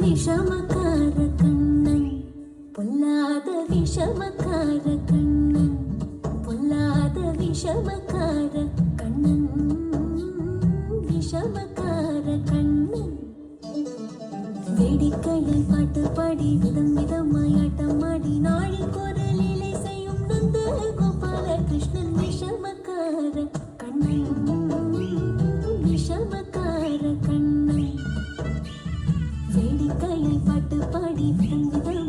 விஷமக்கார கண்ணன் பொல்லாத விஷமக்கார கண்ணன் பொல்லாத விஷமக்கார கண்ணன் விஷமக்கார கண்ணன் வேடிக்கையில் பாட்டு பாடி விதம் விதமாய் ஆட்டமாடி நாளை குரலிலே செய்யும் நந்த கோபால கிருஷ்ணன் விஷமக்கார கண்ணன் விஷமக்கார கண்ணன் வேடிக்கையில் பாட்டு பாடி விதம் விதம்